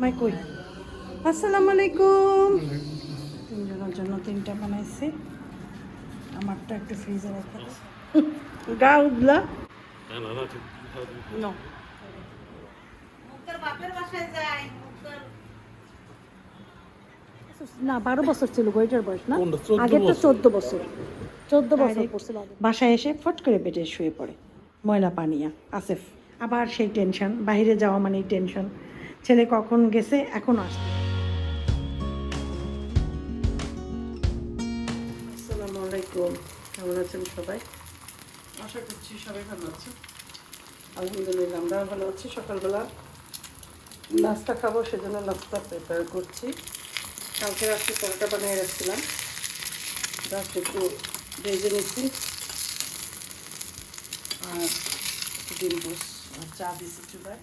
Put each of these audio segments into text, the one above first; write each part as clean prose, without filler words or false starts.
মাই কই আসসালামু আলাইকুম। তিনজনের জন্য তিনটা বানাইছি। আমারটা একটু ফ্রিজে রেখে দাও। গা উদলা নো না 12 বছর ছিল গইটার বয়স না, আগে তো 14 বছর 14 বছর পড়ছিল। বাসায় এসে ফট করে বেডে শুয়ে পড়ে, ময়লা পানিয়া আসেফ। আবার সেই টেনশন, বাইরে যাওয়া মানেই টেনশন, ছেলে কখন গেছে এখন আসছে। আসসালামু আলাইকুম, কেমন আছেন সবাই? আশা করছি সবাই ভালো আছে। আলহামদুলিল্লাহ আমরাও ভালো আছি। সকালবেলা নাস্তা খাবো, সেজন্য নাস্তা প্রিপেয়ার করছি। কালকে রাত্রে পরোটা বানিয়ে রাখছিলাম, জাস্ট একটু ভেজে নিচ্ছি আর ডিম পোস আর চা দিচ্ছি চুলায়।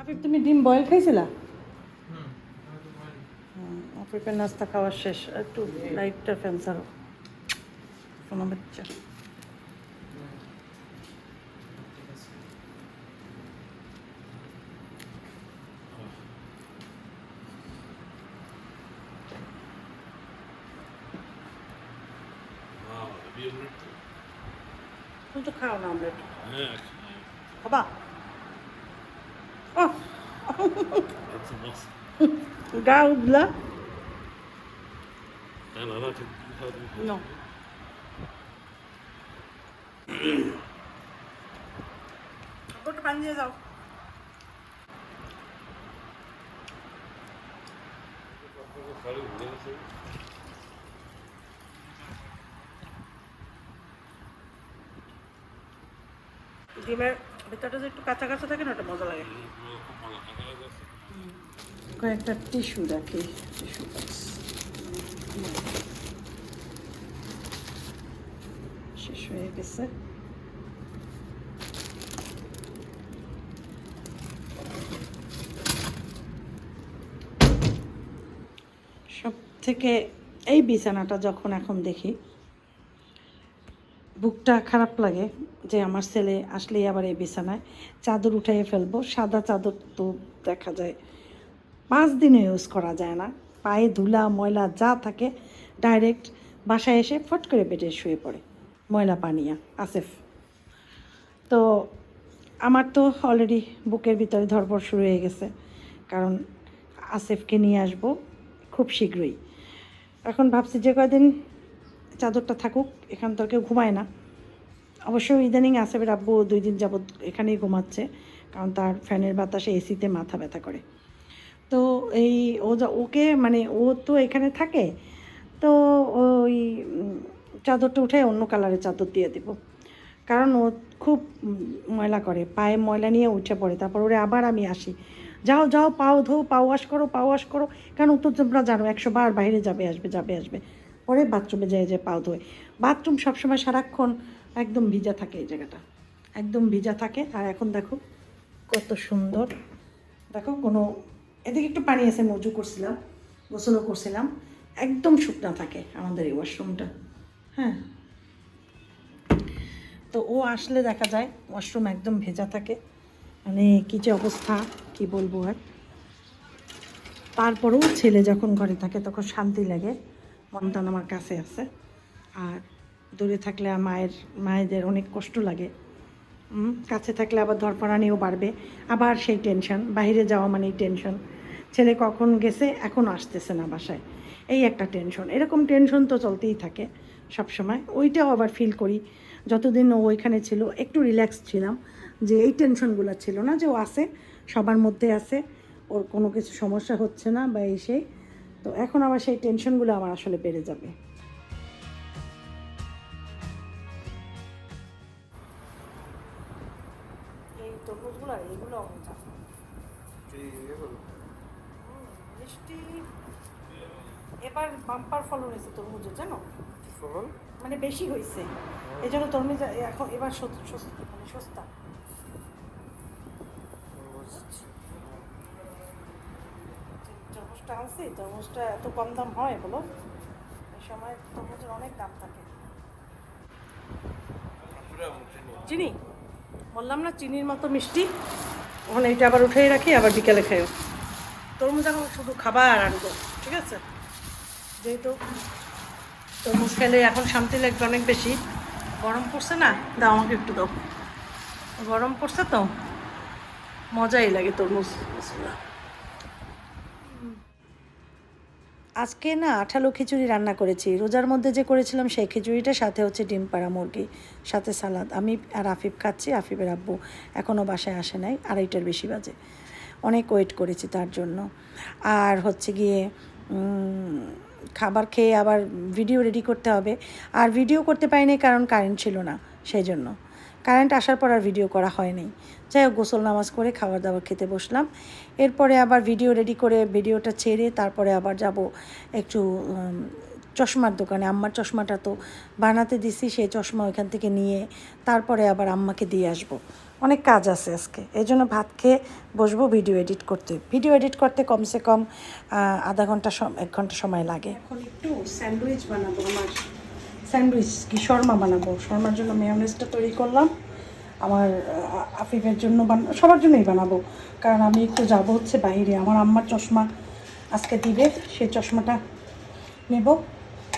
আফিফ, তুমি ডিম বয়েল খাইছিলা? আফিফের নাস্তা খাওয়া শেষ। একটু লাইটটা ফ্যান ছাড়ো, শোনা বাচ্চা। তুমি তো খাও না অমলেট, বাবা। ও গা উদলা নো পানি দিয়ে যাও। ডিমের ভেতরটা যে একটু কাঁচা কাঁচা থাকে না, ওটা মজা লাগে। কয়েকটা টিস্যু রাখি, টিস্যু বক্স শেষ হয়ে গেছে। সব থেকে এই বিছানাটা যখন এখন দেখি বুকটা খারাপ লাগে, যে আমার ছেলে আসলেই আবার এই বিছানায় চাদর উঠাইয়ে ফেলবো। সাদা চাদর তো দেখা যায় 5 দিনও ইউজ করা যায় না, পায়ে ধুলা ময়লা যা থাকে ডাইরেক্ট বাসায় এসে ফট করে বেডে শুয়ে পড়ে, ময়লা পানিয়া আসেফ। তো আমার তো অলরেডি বুকের ভিতরে ধড়ফড় শুরু হয়ে গেছে, কারণ আসেফকে নিয়ে আসবো খুব শীঘ্রই। এখন ভাবছি যে কয়দিন চাদরটা থাকুক, এখান তো কেউ ঘুমায় না। অবশ্য ইদানিং আসেফের আব্বু 2 দিন যাবৎ এখানেই ঘুমাচ্ছে, কারণ তার ফ্যানের বাতাসে এসিতে মাথা ব্যথা করে। তো এই ওকে মানে ও তো এখানে থাকে, তো ওই চাদরটা উঠে অন্য কালারের চাদর দিয়ে দিব, কারণ ও খুব ময়লা করে, পায়ে ময়লা নিয়ে উঠে পড়ে। তারপর ওরে আবার আমি আসি, যাও যাও পাও ধো, পাও ওয়াশ করো, পাও ওয়াশ করো। কারণ তো তোমরা জানো 100 বার বাইরে যাবে আসবে যাবে আসবে, পরে বাথরুমে যায় যে পাও ধোয়। বাথরুম সবসময় সারাক্ষণ একদম ভিজা থাকে, এই জায়গাটা একদম ভিজা থাকে। আর এখন দেখো কত সুন্দর, দেখো কোনো এদিকে একটু পানি আছে, মজু করছিলাম, গোসলও করছিলাম, একদম শুকনা থাকে আমাদের এই ওয়াশরুমটা। হ্যাঁ, তো ও আসলে দেখা যায় ওয়াশরুম একদম ভেজা থাকে, মানে কী যে অবস্থা কি বলবো আর। তারপরেও ছেলে যখন ঘরে থাকে তখন শান্তি লাগে, মনটান আমার কাছে আছে। আর দূরে থাকলে মায়েদের অনেক কষ্ট লাগে, কাছে থাকলে আবার ধরপড়ানিও বাড়বে, আবার সেই টেনশন, বাইরে যাওয়া মানেই টেনশন, ছেলে কখন গেছে এখন আসতেছে না বাসায়, এই একটা টেনশন। এরকম টেনশন তো চলতেই থাকে সব সময়। ওইটাও আবার ফিল করি, যতদিন ও ওইখানে ছিল একটু রিল্যাক্স ছিলাম, যে এই টেনশনগুলো ছিল না, যে ও আছে সবার মধ্যে আছে, ওর কোনো কিছু সমস্যা হচ্ছে না বা এই সেই। তো এখন আবার সেই টেনশনগুলো আমার আসলে বেড়ে যাবে। এই তরমুজগুলো এগুলো মিষ্টি এবার বাম্পার ফলন হয়েছে তরমুজের, জানো, মানে বেশি হয়েছে, এই জন্য তরমুজ এখন এবার মানে সস্তা। তরমুজটা আনছি, তরমুজটা এত কম দাম হয় বলো, এই সময় তরমুজের অনেক দাম থাকে। চিনি বললাম না, চিনির মতো মিষ্টি। ওখানে এটা আবার উঠেই রাখি, আবার বিকেলে খাইও। তরমুজ এখন শুধু খাবার আনবো, ঠিক আছে, যেহেতু তরমুজ খেলে এখন শান্তি লাগবে অনেক বেশি। গরম পড়ছে না, দাও আমাকে একটু দাও, গরম পড়ছে তো মজাই লাগে তরমুজ। আজকে না আঠালো খিচুড়ি রান্না করেছি, রোজার মধ্যে যে করেছিলাম সেই খিচুড়িটা, সাথে হচ্ছে ডিম পাড়া মুরগি, সাথে সালাদ। আমি আর আফিফ খাচ্ছি, আফিফের আব্বু এখনও বাসায় আসে নাই, 2:30টার বেশি বাজে, অনেক ওয়েট করেছি তার জন্য। আর হচ্ছে গিয়ে খাবার খেয়ে আবার ভিডিও রেডি করতে হবে, আর ভিডিও করতে পারিনি কারণ কারেন্ট ছিল না, সেই জন্য। কারেন্ট আসার পর আর ভিডিও করা হয়নি। যাই হোক, গোসল নামাজ করে খাবার দাবার খেতে বসলাম। এরপরে আবার ভিডিও রেডি করে ভিডিওটা ছেড়ে তারপরে আবার যাব একটু চশমার দোকানে। আম্মার চশমাটা তো বানাতে দিছি, সেই চশমা ওইখান থেকে নিয়ে তারপরে আবার আম্মাকে দিয়ে আসবো। অনেক কাজ আছে আজকে, এই জন্য ভাত খেয়ে বসবো ভিডিও এডিট করতে। ভিডিও এডিট করতে কমসে কম আধা ঘন্টা 1 ঘন্টা সময় লাগে। এখন একটু স্যান্ডউইচ বানাবো, আমার স্যান্ডউইচ কি শর্মা বানাবো। শর্মার জন্য মেয়োনেজটা তৈরি করলাম, আমার আফিফের জন্য সবার জন্যই বানাবো, কারণ আমি একটু যাবো হচ্ছে বাইরে। আমার আম্মার চশমা আজকে দিবে, সেই চশমাটা নেব,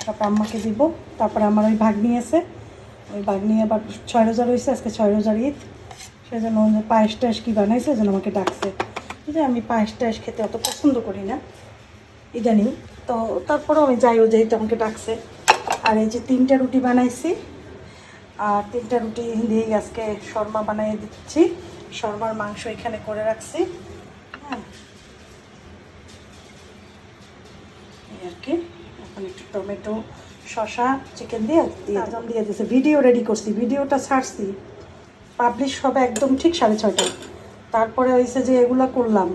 তারপর আম্মাকে দিব। তারপরে আমার ওই ভাগ্নি আছে, ওই ভাগ্নি আবার 6 রোজা রয়েছে, আজকে 6 রোজার ঈদ, সেই জন্য পায়েস টায়েস কী বানাইছে, যেন আমাকে ডাকছে। যে আমি পায়েস টায়েস খেতে অত পছন্দ করি না ইদানিং, তো তারপরেও আমি যাইও, যেহেতু আমাকে ডাকছে। আর এই যে 3টা রুটি বানাইছি, আর 3টা রুটি দিয়েই আজকে শর্মা বানিয়ে দিচ্ছি। শর্মার মাংস এখানে করে রাখছি, হ্যাঁ, এই আর কি। এখন একটু টমেটো, শসা, চিকেন দিয়ে দিয়ে দিয়েছি। ভিডিও রেডি করছি, ভিডিওটা ছাড়ছি, পাবলিশ হবে একদম ঠিক 6:30টায়। তারপরে হয়েছে যে এগুলো করলাম,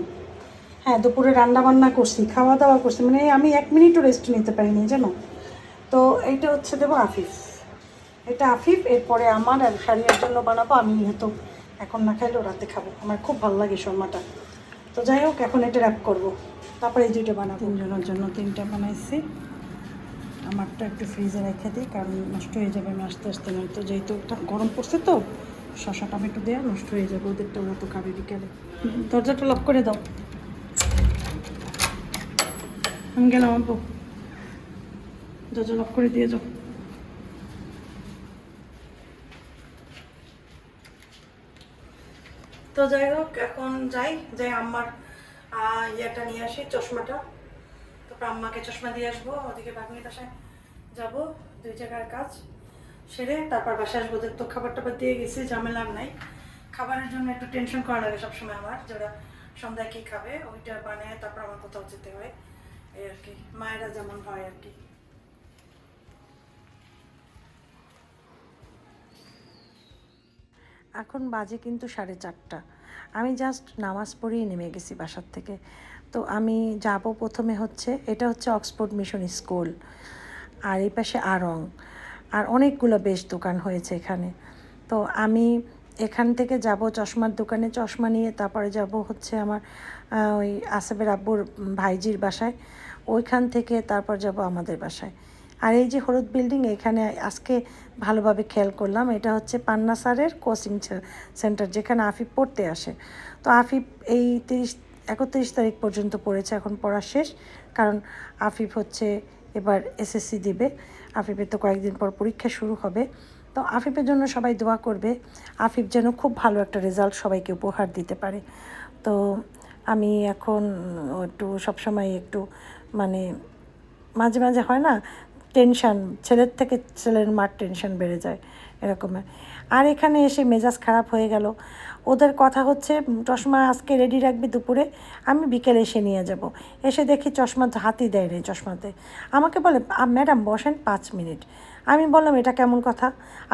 হ্যাঁ, দুপুরে রান্না বান্না করছি, খাওয়া দাওয়া করছি, মানে আমি 1 মিনিটও রেস্ট নিতে পারিনি জানো। তো এইটা হচ্ছে দেবো আফিফ, এটা আফিফ, এরপরে আমার আর শাড়ির জন্য বানাবো। আমি হয়তো এখন না খাইলেও রাতে খাবো, আমার খুব ভালো লাগে শর্মাটা। তো যাই হোক, এখন এটা র্যাপ করবো, তারপরে এই 2টা বানাবো। 3 জনের জন্য 3টা বানাইছি। আমারটা একটু ফ্রিজে রেখে দিই, কারণ নষ্ট হয়ে যাবে আমি আস্তে আস্তে, নয়তো যেহেতু গরম পড়ছে তো শসা টমেটো দেওয়া নষ্ট হয়ে যাবে, ওদেরটা ওরা তো খাবে বিকেলে। দরজাটা লক করে দাও, আমি গেলাম আব্বু, দরজা লক করে দিয়ে যাও। তো যাই হোক, এখন যাই আম্মার ইয়েটা নিয়ে আসি, চশমাটা। তারপর আম্মাকে চশমা দিয়ে আসবো, ওদিকে বাগনির বাসায় যাবো, 2 জায়গার কাজ সেরে তারপর বাসায় আসবো। ওদের তো খাবার টাবার দিয়ে গেছি, ঝামেলা নাই। খাবারের জন্য একটু টেনশন করা লাগে সবসময় আমার, যারা সন্ধ্যায় কী খাবে ওইটা বানায় তারপর আমার কোথাও যেতে হয়, এই আর কি, মায়েরা যেমন হয় আর কি। এখন বাজে কিন্তু 4:30। আমি জাস্ট নামাজ পড়েই নেমে গেছি বাসার থেকে। তো আমি যাব প্রথমে হচ্ছে, এটা হচ্ছে অক্সফোর্ড মিশন স্কুল, আর এই পাশে আড়ং, আর অনেকগুলো বেশ দোকান হয়েছে এখানে। তো আমি এখান থেকে যাব চশমার দোকানে, চশমা নিয়ে তারপরে যাব হচ্ছে আমার ওই আসিফের আব্বুর ভাইজির বাসায়, ওইখান থেকে তারপর যাব আমাদের বাসায়। আর এই যে হলুদ বিল্ডিং, এখানে আজকে ভালোভাবে খেয়াল করলাম, এটা হচ্ছে পান্না স্যারের কোচিং সেন্টার, যেখানে আফিফ পড়তে আসে। তো আফিফ এই 31 তারিখ পর্যন্ত পড়েছে, এখন পড়া শেষ, কারণ আফিফ হচ্ছে এবার এসএসসি দিবে। আফিফের তো কয়েকদিন পর পরীক্ষা শুরু হবে। তো আফিফের জন্য সবাই দোয়া করবে, আফিফ যেন খুব ভালো একটা রেজাল্ট সবাইকে উপহার দিতে পারে। তো আমি এখন একটু সবসময় একটু মানে মাঝে মাঝে হয় না, টেনশান, ছেলের থেকে ছেলের মার টেনশান বেড়ে যায় এরকমের। আর এখানে এসে মেজাজ খারাপ হয়ে গেল। ওদের কথা হচ্ছে চশমা আজকে রেডি রাখবি দুপুরে, আমি বিকেলে এসে নিয়ে যাব। এসে দেখি চশমা হাতই দেয় রে চশমাতে। আমাকে বলে ম্যাডাম বসেন 5 মিনিট। আমি বললাম এটা কেমন কথা,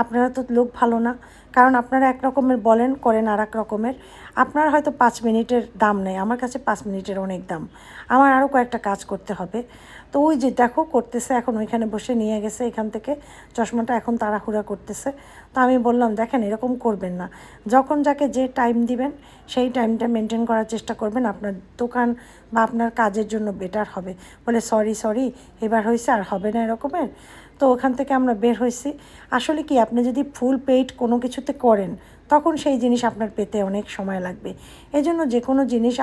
আপনারা তো লোক ভালো না, কারণ আপনারা এক রকমের বলেন করেন আর এক রকমের। আপনার হয়তো 5 মিনিটের দাম নেই, আমার কাছে 5 মিনিটের অনেক দাম, আমার আরও কয়েকটা কাজ করতে হবে। তো ওই যে দেখো করতেছে, এখন ওইখানে বসে নিয়ে গেছে এখান থেকে চশমাটা, এখন তাড়াহুড়া করতেছে। তো আমি বললাম দেখেন এরকম করবেন না, যখন যাকে যে টাইম দিবেন সেই টাইমটা মেনটেন করার চেষ্টা করবেন, আপনার দোকান বা আপনার কাজের জন্য বেটার হবে। বলে সরি সরি, এবার হয়েছে আর হবে না এরকমের। তো ওখান থেকে আমরা বের হয়েছি। আসলে কি, আপনি যদি ফুল পেইড কোনো কিছুতে করেন তখন সেই জিনিস আপনার পেতে অনেক সময় লাগবে। এই জন্য যে কোনো জিনিস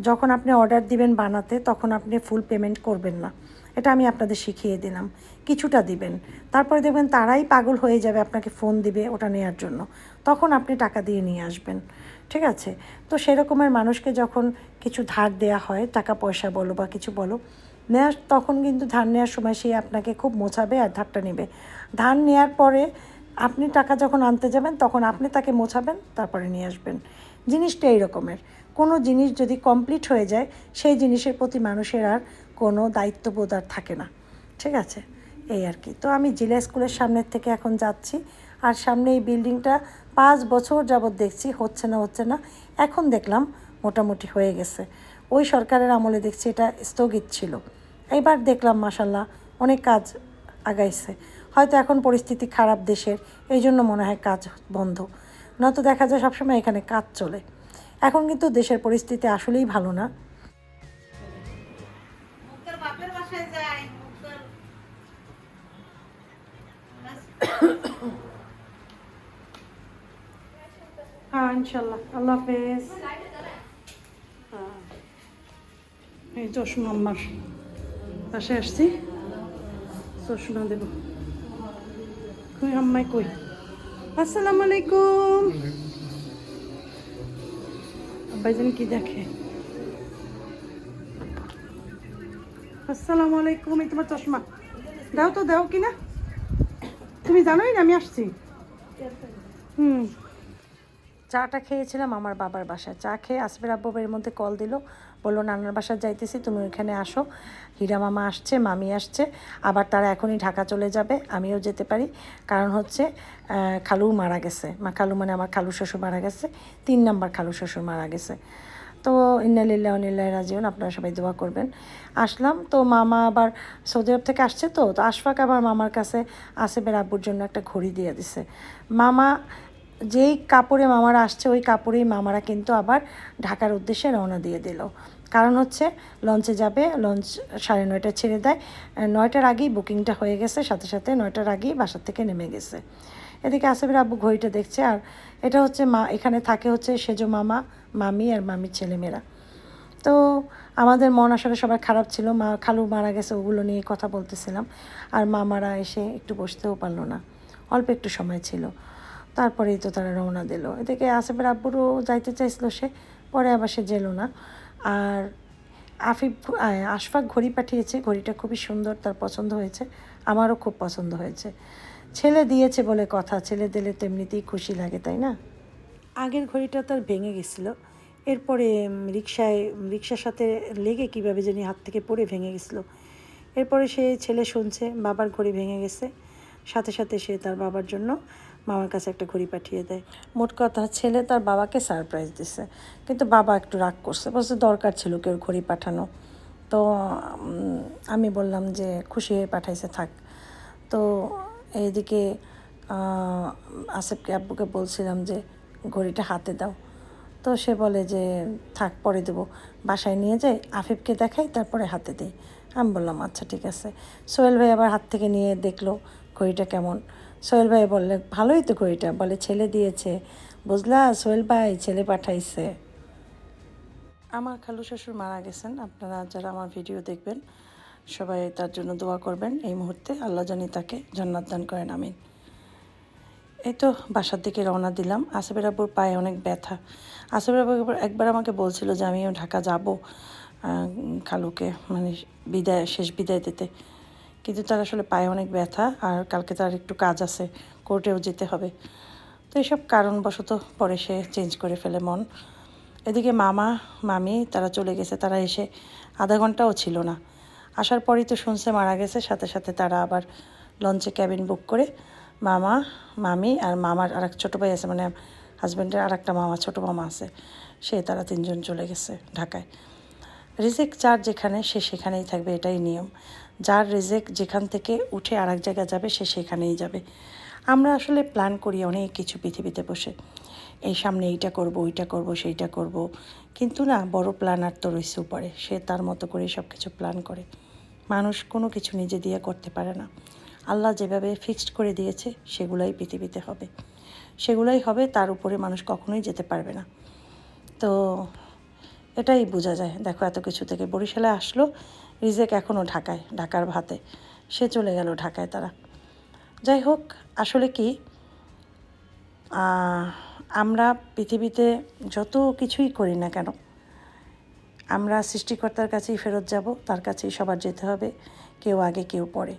যখন আপনি অর্ডার দিবেন বানাতে, তখন আপনি ফুল পেমেন্ট করবেন না, এটা আমি আপনাদের শিখিয়ে দিলাম। কিছুটা দিবেন, তারপরে দেখবেন তারাই পাগল হয়ে যাবে, আপনাকে ফোন দিবে ওটা নেওয়ার জন্য, তখন আপনি টাকা দিয়ে নিয়ে আসবেন। ঠিক আছে? তো সেরকমের মানুষকে যখন কিছু ধার দেওয়া হয়, টাকা পয়সা বলো বা কিছু বলো, তখন কিন্তু ধার নেওয়ার সময় সে আপনাকে খুব মোছাবে আর ধারটা নেবে। ধার নেওয়ার পরে আপনি টাকা যখন আনতে যাবেন তখন আপনি তাকে মোছাবেন, তারপরে নিয়ে আসবেন। জিনিসটা এই রকমের। কোনো জিনিস যদি কমপ্লিট হয়ে যায়, সেই জিনিসের প্রতি মানুষের আর কোনো দায়িত্ববোধ আর থাকে না। ঠিক আছে? এই আর কি। তো আমি জিলা স্কুলের সামনের থেকে এখন যাচ্ছি, আর সামনে এই বিল্ডিংটা 5 বছর যাবৎ দেখছি হচ্ছে না, এখন দেখলাম মোটামুটি হয়ে গেছে। ওই সরকারের আমলে দেখছি এটা স্থগিত ছিল, এইবার দেখলাম মাশাল্লাহ অনেক কাজ আগাইছে। হয়তো এখন পরিস্থিতি খারাপ দেশের, এই জন্য মনে হয় কাজ বন্ধ, নয়তো দেখা যায় সবসময় এখানে কাজ চলে। এখন কিন্তু দেশের পরিস্থিতি আসলেই ভালো না। হ্যাঁ ইনশাল্লাহ, আল্লাহ হাফেজ। এই চশমা আমার পাশে আসছি, চশমা দেব। কই আম্মাই কই? আসসালামু আলাইকুম। আব্বাইজান কি দেখে? আসসালামু আলাইকুম। এই তোমার চশমা দাও তো, দাও কিনা? তুমি জানোই না আমি আসছি। চাটা খেয়েছিলাম আমার বাবার বাসায়। চা খেয়ে আসবের আব্বু এর মধ্যে কল দিল, বললো নানার বাসায় যাইতেছি, তুমি ওইখানে আসো, হীরা মামা আসছে, মামি আসছে, আবার তারা এখনই ঢাকা চলে যাবে, আমিও যেতে পারি। কারণ হচ্ছে খালু মারা গেছে, খালু মানে আমার খালু শ্বশুর মারা গেছে, 3 নাম্বার খালু শ্বশুর মারা গেছে। তো ইন্নালিল্লাহি ওয়া ইন্না ইলাইহি রাজিউন, আপনারা সবাই দোয়া করবেন। আসলাম তো, মামা আবার সৌদি আরব থেকে আসছে, তো আশফাক আবার মামার কাছে আসিফের আব্বুর জন্য একটা ঘড়ি দিয়ে দিছে। মামা যেই কাপড়ে মামারা আসছে ওই কাপড়েই মামারা কিন্তু আবার ঢাকার উদ্দেশ্যে রওনা দিয়ে দিল। কারণ হচ্ছে লঞ্চে যাবে, লঞ্চ 9:30 ছেড়ে দেয়, 9টার আগেই বুকিংটা হয়ে গেছে, সাথে সাথে 9টার আগেই বাসার থেকে নেমে গেছে। এদিকে আসিফের আব্বু ঘড়িটা দেখছে, আর এটা হচ্ছে এখানে থাকে হচ্ছে সেজো মামা, মামি আর মামির ছেলেমেয়েরা। তো আমাদের মন আসলে সবার খারাপ ছিল, খালু মারা গেছে ওগুলো নিয়ে কথা বলতেছিলাম, আর মামারা এসে একটু বসতেও পারলো না, অল্প একটু সময় ছিল, তারপরেই তো তারা রওনা দিল। এদিকে আসিফের আব্বুরও যাইতে চাইছিল, সে পরে আবার সে যেল না। আর আশফাক ঘড়ি পাঠিয়েছে, ঘড়িটা খুবই সুন্দর, তার পছন্দ হয়েছে, আমারও খুব পছন্দ হয়েছে। ছেলে দিয়েছে বলে কথা, ছেলে দিলে তো এমনিতেই খুশি লাগে, তাই না? আগের ঘড়িটা তার ভেঙে গেছিলো, এরপরে রিক্সার সাথে লেগে কীভাবে জানি হাত থেকে পড়ে ভেঙে গেছিলো। এরপরে সে ছেলে শুনছে বাবার ঘড়ি ভেঙে গেছে, সাথে সাথে সে তার বাবার জন্য মামার কাছে একটা ঘড়ি পাঠিয়ে দেয়। মোট কথা ছেলে তার বাবাকে সারপ্রাইজ দিছে, কিন্তু বাবা একটু রাগ করছে, বলছে দরকার ছিল কেউ ঘড়ি পাঠানো। তো আমি বললাম যে খুশি হয়ে পাঠাইছে, থাক। তো এইদিকে আসিফকে আব্বুকে বলছিলাম যে ঘড়িটা হাতে দাও, তো সে বলে যে থাক পরে দেবো, বাসায় নিয়ে যাই, আফিফকে দেখাই তারপরে হাতে দিই। আমি বললাম আচ্ছা ঠিক আছে। সোহেল ভাই আবার হাত থেকে নিয়ে দেখলো ঘড়িটা কেমন। সোহেল ভাই বললে ভালোই তো ঘড়িটা, বলে ছেলে দিয়েছে, বুঝলা সোহেল ভাই, ছেলে পাঠাইছে। আমার খালু শ্বশুর মারা গেছেন, আপনারা যারা আমার ভিডিও দেখবেন সবাই তার জন্য দোয়া করবেন। এই মুহূর্তে আল্লাহ জানি তাকে জান্নাত দান করেন, আমিন। এই তো বাসার দিকে রওনা দিলাম। আসিফের আব্বুর পায়ে অনেক ব্যথা। আসিফের আব্বু একবার আমাকে বলছিল যে আমিও ঢাকা যাব খালুকে মানে শেষ বিদায় দিতে, কিন্তু তার আসলে পায়ে অনেক ব্যথা, আর কালকে তার একটু কাজ আছে, কোর্টেও যেতে হবে। তো এইসব কারণবশত পরে সে চেঞ্জ করে ফেলে মন। এদিকে মামা মামি তারা চলে গেছে, তারা এসে আধা ঘন্টাও ছিল না, আসার পরই তো শুনছে মারা গেছে, সাথে সাথে তারা আবার লঞ্চে ক্যাবিন বুক করে মামা মামি আর মামার আর এক ছোটো ভাই আছে, মানে হাজব্যান্ডের আর একটা মামা, ছোটো মামা আছে, তারা 3 জন চলে গেছে ঢাকায়। রিজেক যার যেখানে সে সেখানেই থাকবে, এটাই নিয়ম। যার রিজেক যেখান থেকে উঠে আর এক জায়গায় যাবে সে সেখানেই যাবে। আমরা আসলে প্ল্যান করি অনেক কিছু পৃথিবীতে বসে, এই সামনে এইটা করব, ওইটা করব, সেইটা করব, কিন্তু না, বড় প্ল্যানার তো রয়েছে উপরে, সে তার মতো করে সব কিছু প্ল্যান করে। মানুষ কোনো কিছু নিজে দিয়ে করতে পারে না। আল্লাহ যেভাবে ফিক্সড করে দিয়েছে সেগুলাই পৃথিবীতে হবে, সেগুলাই হবে, তার উপরে মানুষ কখনোই যেতে পারবে না। তো এটাই বোঝা যায়। দেখো এত কিছু থেকে বরিশালে আসলো, রিজেক এখনও ঢাকায়, ঢাকার ভাতে, সে চলে গেল ঢাকায় তারা। যাই হোক, আসলে কি আমরা পৃথিবীতে যত কিছুই করি না কেন, আমরা সৃষ্টিকর্তার কাছেই ফেরত যাব, তার কাছেই সবার যেতে হবে, কেউ আগে কেউ পরে।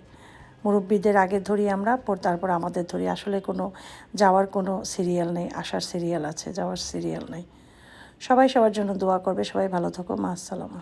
মুরব্বীদের আগে ধরি আমরা, তারপর আমাদের ধরি। আসলে কোনো যাওয়ার কোনো সিরিয়াল নেই, আসার সিরিয়াল আছে, যাওয়ার সিরিয়াল নেই। সবাই সবার জন্য দোয়া করবে। সবাই ভালো থাকো। মা আসসালামা।